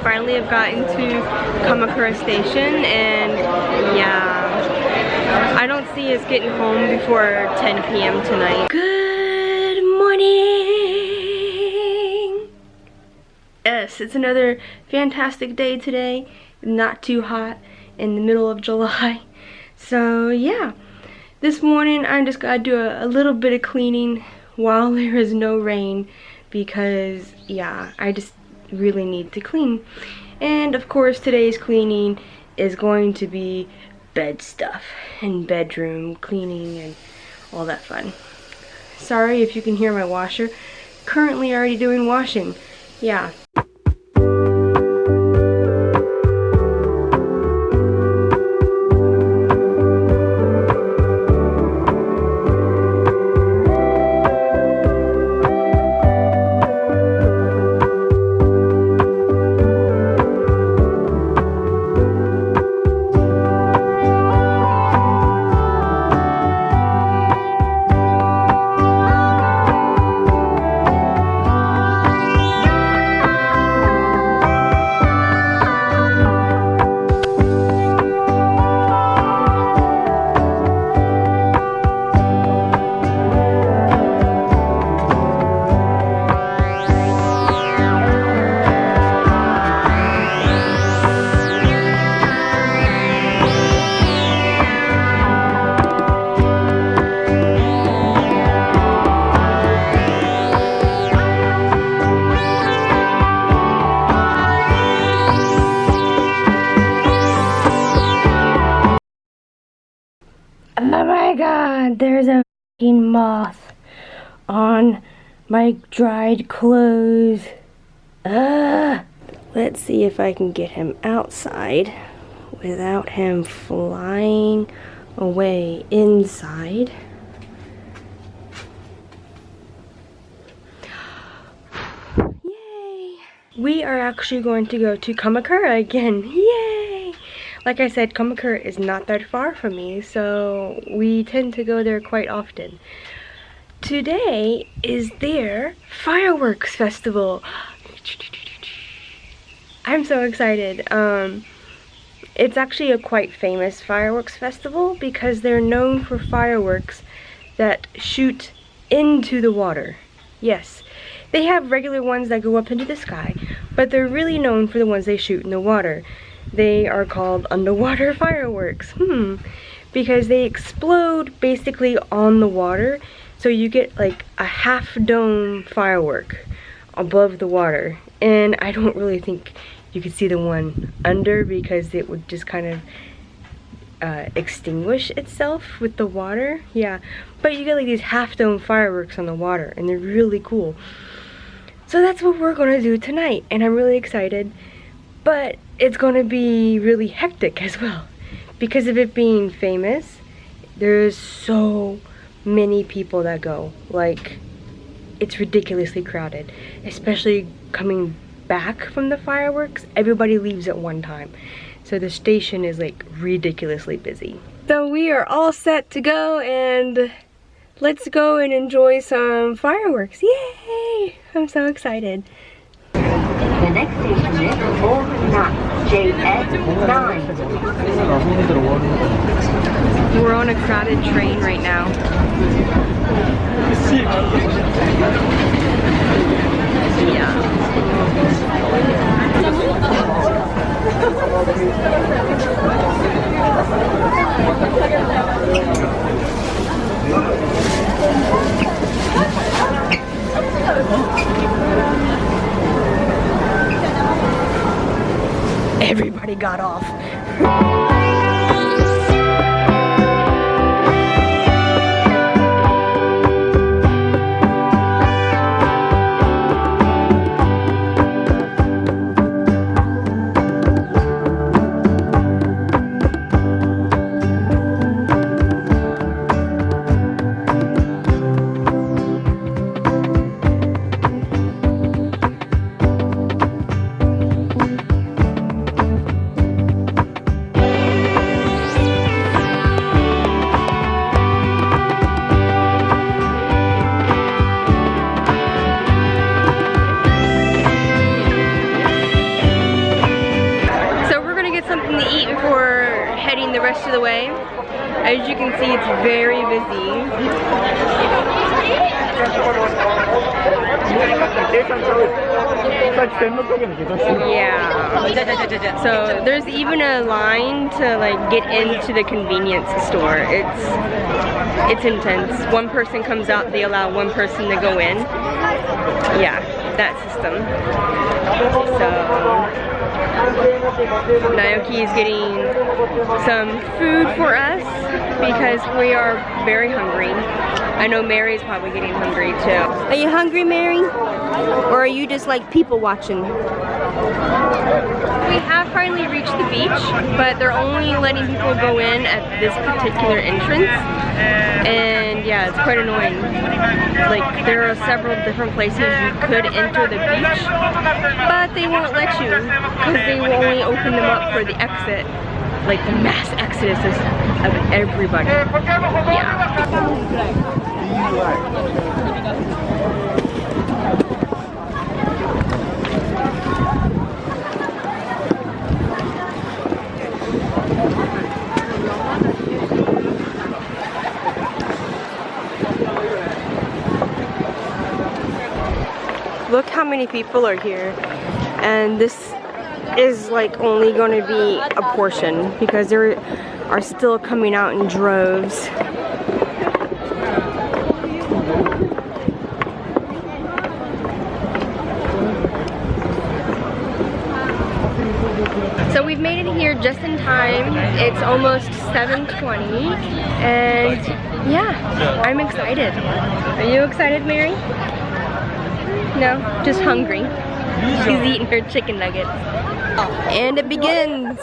finally have gotten to Kamakura Station, and yeah, I don't see us getting home before 10 p.m. tonight. Good morning! Yes, it's another fantastic day today. Not too hot in the middle of July. So yeah, this morning I just gotta do a little bit of cleaning while there is no rain, because yeah, I just really need to clean. And of course today's cleaning is going to be bed stuff and bedroom cleaning and all that fun. Sorry if you can hear my washer. Currently already doing washing. Yeah. Oh my god, there's a fucking moth on my dried clothes. Let's see if I can get him outside without him flying away inside. Yay! We are actually going to go to Kamakura again. Yay! Like I said, Kamakura is not that far from me, so we tend to go there quite often. Today is their fireworks festival. I'm so excited. It's actually a quite famous fireworks festival because they're known for fireworks that shoot into the water. Yes, they have regular ones that go up into the sky, but they're really known for the ones they shoot in the water. They are called underwater fireworks. Because they explode basically on the water, so you get like a half dome firework above the water. And I don't really think you could see the one under, because it would just kind of extinguish itself with the water. Yeah, but you get like these half dome fireworks on the water, and they're really cool. So that's what we're gonna do tonight, and I'm really excited. But it's gonna be really hectic as well, because of it being famous. There's so many people that go. Like, it's ridiculously crowded, especially coming back from the fireworks. Everybody leaves at one time, so the station is like ridiculously busy. So we are all set to go, and let's go and enjoy some fireworks. Yay! I'm so excited. The next station is JS9. We're on a crowded train right now. Yeah. Everybody got off. the rest of the way. As you can see, it's very busy. Yeah. So there's even a line to like get into the convenience store. It's intense. One person comes out, they allow one person to go in. Yeah, that system. So Naoki is getting some food for us because we are very hungry. I know Mary's probably getting hungry too. Are you hungry, Mary? Or are you just like people watching? We have finally reached the beach, but they're only letting people go in at this particular entrance. And yeah, it's quite annoying. Like, there are several different places you could enter the beach, but they won't let you because they will only open them up for the exit. Like the mass exodus of everybody. Yeah. Look how many people are here, and this is like only going to be a portion because there are still coming out in droves. So we've made it here just in time. It's almost 7:20, and yeah, I'm excited. Are you excited, Mary? No, just hungry. She's eating her chicken nuggets. And it begins.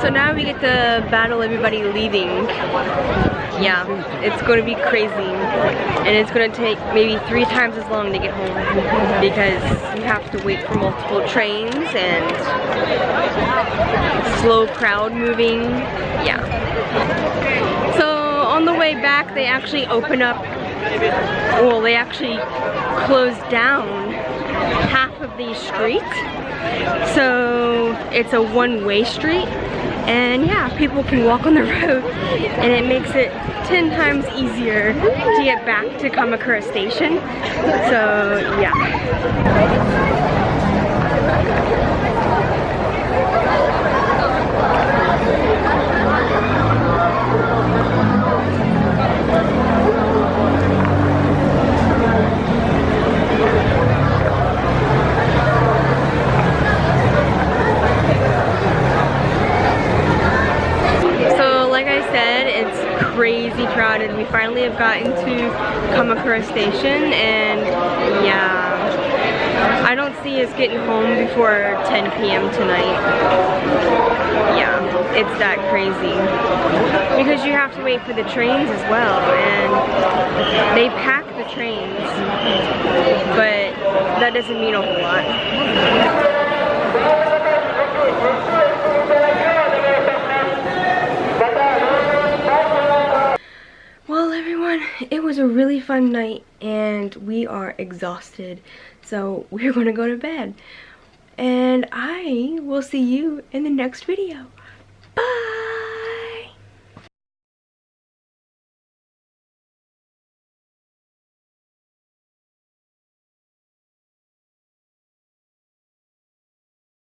So now we get to battle everybody leaving. Yeah, it's going to be crazy. And it's going to take maybe 3 times as long to get home because you have to wait for multiple trains and slow crowd moving. Yeah. So on the way back, they actually open up, well, they actually close down half of the street. So it's a one-way street. And yeah, people can walk on the road, and it makes it 10 times easier to get back to Kamakura Station. So yeah. Crazy crowded. We finally have gotten to Kamakura Station, and yeah, I don't see see us getting home before 10 p.m. tonight. Yeah, it's that crazy. Because you have to wait for the trains as well, and they pack the trains, but that doesn't mean a whole lot. Well, everyone, it was a really fun night and we are exhausted, so we're gonna go to bed. And I will see you in the next video. Bye!